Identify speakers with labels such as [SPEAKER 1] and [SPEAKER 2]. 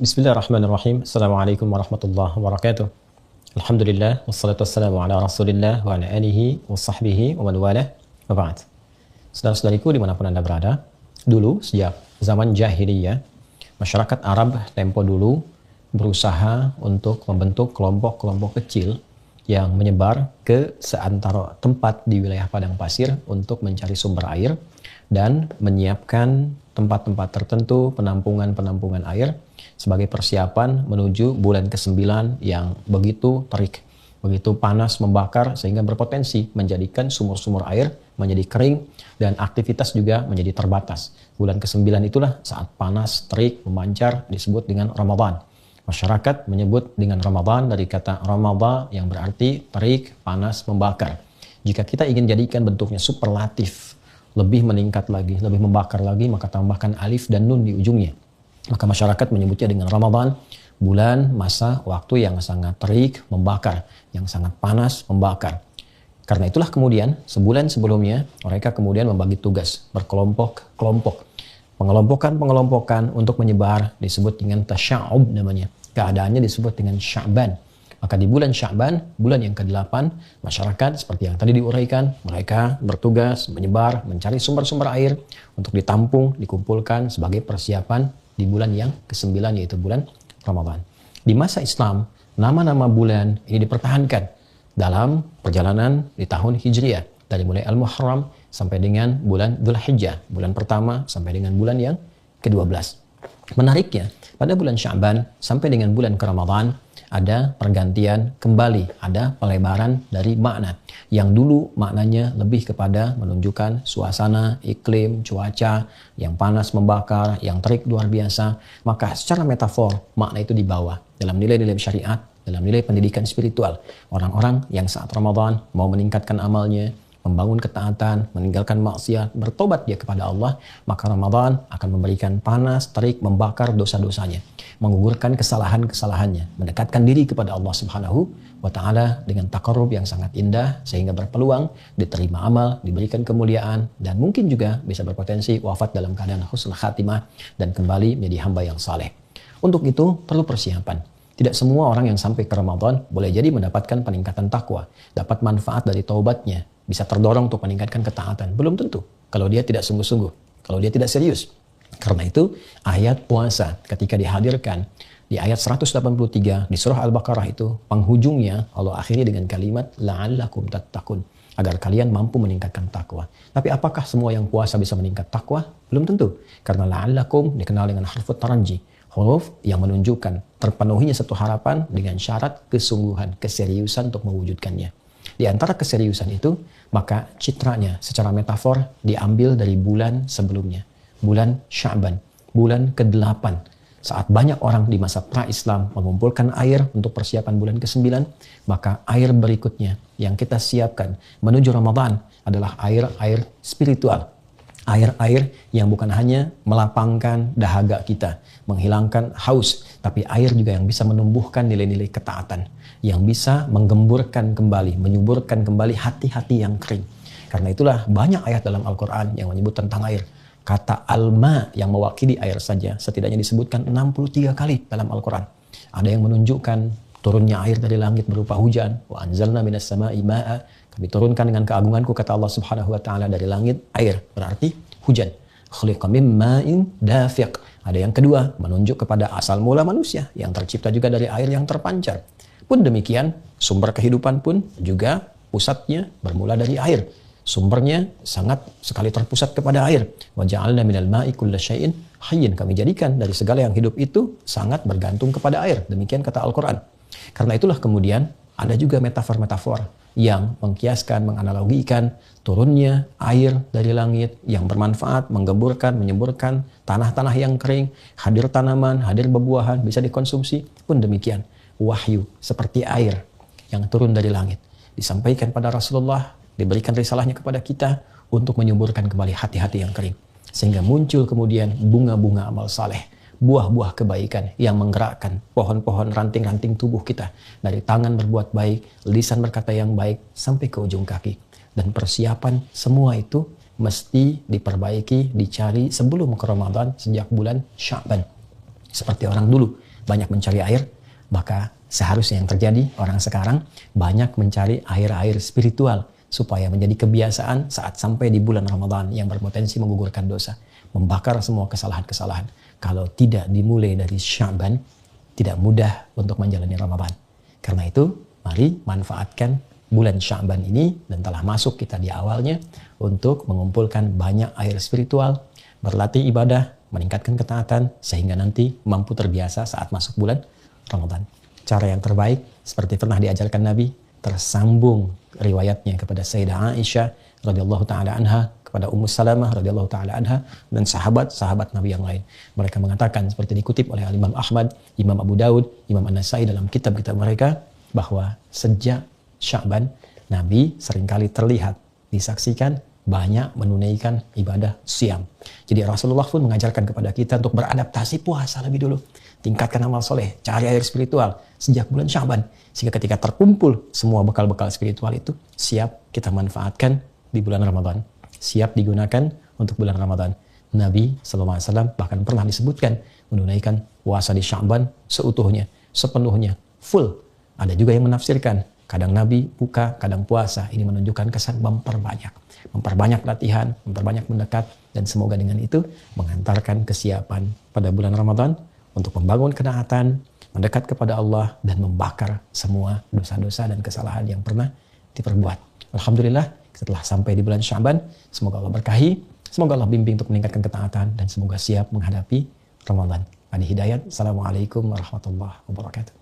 [SPEAKER 1] Bismillahirrahmanirrahim. Assalamualaikum warahmatullahi wabarakatuh. Alhamdulillah, wassalatu wassalamu ala rasulillah wa ala alihi wa sahbihi wa man walah wa ba'd. Saudara-saudariku dimanapun Anda berada, dulu sejak zaman jahiliyah, masyarakat Arab tempo dulu berusaha untuk membentuk kelompok-kelompok kecil yang menyebar ke seantero tempat di wilayah padang pasir untuk mencari sumber air dan menyiapkan tempat-tempat tertentu, penampungan-penampungan air sebagai persiapan menuju bulan ke-9 yang begitu terik, begitu panas membakar sehingga berpotensi menjadikan sumur-sumur air menjadi kering dan aktivitas juga menjadi terbatas. Bulan ke-9 itulah saat panas, terik, memancar disebut dengan Ramadan. Masyarakat menyebut dengan Ramadan dari kata Ramadha yang berarti terik, panas, membakar. Jika kita ingin jadikan bentuknya superlatif, lebih meningkat lagi, lebih membakar lagi, maka tambahkan alif dan nun di ujungnya. Maka masyarakat menyebutnya dengan Ramadan, bulan masa waktu yang sangat terik, membakar, yang sangat panas, membakar. Karena itulah kemudian sebulan sebelumnya mereka kemudian membagi tugas berkelompok-kelompok. Pengelompokan untuk menyebar disebut dengan tasya'ub namanya. Keadaannya disebut dengan Sya'ban. Maka di bulan Sya'ban, bulan yang ke-8, masyarakat seperti yang tadi diuraikan, mereka bertugas menyebar, mencari sumber-sumber air untuk ditampung, dikumpulkan sebagai persiapan di bulan yang ke-9 yaitu bulan Ramadan. Di masa Islam, nama-nama bulan ini dipertahankan dalam perjalanan di tahun Hijriah. Dari mulai Al-Muharram sampai dengan bulan Dzulhijjah, bulan pertama sampai dengan bulan yang ke-12. Menariknya, pada bulan Sya'ban sampai dengan bulan ke Ramadan, ada pergantian kembali, ada pelebaran dari makna. Yang dulu maknanya lebih kepada menunjukkan suasana, iklim, cuaca, yang panas membakar, yang terik luar biasa. Maka secara metafor, makna itu dibawa dalam nilai-nilai syariat, dalam nilai pendidikan spiritual. Orang-orang yang saat Ramadan mau meningkatkan amalnya, membangun ketaatan, meninggalkan maksiat, bertobat dia kepada Allah, maka Ramadan akan memberikan panas, terik, membakar dosa-dosanya, menggugurkan kesalahan-kesalahannya, mendekatkan diri kepada Allah Subhanahu wa Ta'ala dengan takarrub yang sangat indah, sehingga berpeluang diterima amal, diberikan kemuliaan, dan mungkin juga bisa berpotensi wafat dalam keadaan husnul khatimah dan kembali menjadi hamba yang saleh. Untuk itu perlu persiapan. Tidak semua orang yang sampai ke Ramadan boleh jadi mendapatkan peningkatan takwa, dapat manfaat dari taubatnya, bisa terdorong untuk meningkatkan ketaatan. Belum tentu kalau dia tidak sungguh-sungguh, kalau dia tidak serius. Karena itu ayat puasa ketika dihadirkan di ayat 183 di surah Al-Baqarah itu, penghujungnya Allah akhiri dengan kalimat la'allakum tattaqun, agar kalian mampu meningkatkan takwa. Tapi apakah semua yang puasa bisa meningkat takwa? Belum tentu. Karena la'allakum dikenal dengan harfut taranji, huruf yang menunjukkan terpenuhinya satu harapan dengan syarat kesungguhan, keseriusan untuk mewujudkannya. Di antara keseriusan itu, maka citranya secara metafor diambil dari bulan sebelumnya, bulan Sya'ban, bulan ke-8. Saat banyak orang di masa pra-Islam mengumpulkan air untuk persiapan bulan ke-9, maka air berikutnya yang kita siapkan menuju Ramadan adalah air-air spiritual. Air-air yang bukan hanya melapangkan dahaga kita, menghilangkan haus, tapi air juga yang bisa menumbuhkan nilai-nilai ketaatan, yang bisa menggemburkan kembali, menyuburkan kembali hati-hati yang kering. Karena itulah banyak ayat dalam Al-Quran yang menyebut tentang air. Kata alma yang mewakili air saja setidaknya disebutkan 63 kali dalam Al-Quran. Ada yang menunjukkan turunnya air dari langit berupa hujan. Wa anzalna minas sama'i ma'a. Kami turunkan dengan keagunganku, kata Allah Subhanahu wa Ta'ala, dari langit air, berarti hujan. Khuliqa min ma'in dafiq. Ada yang kedua, menunjuk kepada asal mula manusia yang tercipta juga dari air yang terpancar. Pun demikian, sumber kehidupan pun juga pusatnya bermula dari air. Sumbernya sangat sekali terpusat kepada air. Wa ja'alna minal ma'i kulla syai'in hayyin. Kami jadikan dari segala yang hidup itu sangat bergantung kepada air. Demikian kata Al-Quran. Karena itulah kemudian ada juga metafor-metafor yang mengkiaskan, menganalogikan turunnya air dari langit yang bermanfaat, menggemburkan, menyemburkan tanah-tanah yang kering, hadir tanaman, hadir bebuahan, bisa dikonsumsi. Pun demikian, wahyu seperti air yang turun dari langit disampaikan pada Rasulullah, diberikan risalahnya kepada kita untuk menyuburkan kembali hati-hati yang kering. Sehingga muncul kemudian bunga-bunga amal saleh, buah-buah kebaikan yang menggerakkan pohon-pohon ranting-ranting tubuh kita. Dari tangan berbuat baik, lisan berkata yang baik, sampai ke ujung kaki. Dan persiapan semua itu mesti diperbaiki, dicari sebelum ke Ramadan sejak bulan Sya'ban. Seperti orang dulu banyak mencari air, maka seharusnya yang terjadi orang sekarang banyak mencari air-air spiritual supaya menjadi kebiasaan saat sampai di bulan Ramadan yang berpotensi menggugurkan dosa, membakar semua kesalahan-kesalahan. Kalau tidak dimulai dari Sya'ban, tidak mudah untuk menjalani Ramadan. Karena itu, mari manfaatkan bulan Sya'ban ini, dan telah masuk kita di awalnya, untuk mengumpulkan banyak air spiritual, berlatih ibadah, meningkatkan ketaatan, sehingga nanti mampu terbiasa saat masuk bulan Ramadan. Cara yang terbaik, seperti pernah diajarkan Nabi, tersambung riwayatnya kepada Sayyidah Aisyah radhiyallahu taala anha, kepada Ummu Salamah radhiyallahu taala anha, dan sahabat-sahabat Nabi yang lain. Mereka mengatakan seperti dikutip oleh Imam Ahmad, Imam Abu Daud, Imam An-Nasai dalam kitab-kitab mereka, bahwa sejak Sya'ban Nabi seringkali terlihat, disaksikan banyak menunaikan ibadah siam. Jadi Rasulullah pun mengajarkan kepada kita untuk beradaptasi puasa lebih dulu. Tingkatkan amal soleh, cari air spiritual sejak bulan Sya'ban. Sehingga ketika terkumpul semua bekal-bekal spiritual itu, siap kita manfaatkan di bulan Ramadan. Siap digunakan untuk bulan Ramadan. Nabi SAW bahkan pernah disebutkan menunaikan puasa di Sya'ban seutuhnya, sepenuhnya, full. Ada juga yang menafsirkan, kadang Nabi buka, kadang puasa. Ini menunjukkan kesan memperbanyak latihan, memperbanyak mendekat, dan semoga dengan itu mengantarkan kesiapan pada bulan Ramadan untuk membangun kenaatan, mendekat kepada Allah, dan membakar semua dosa-dosa dan kesalahan yang pernah diperbuat. Alhamdulillah, setelah sampai di bulan Sya'ban, semoga Allah berkahi, semoga Allah bimbing untuk meningkatkan ketaatan, dan semoga siap menghadapi Ramadan. Adi Hidayat, Assalamualaikum warahmatullahi wabarakatuh.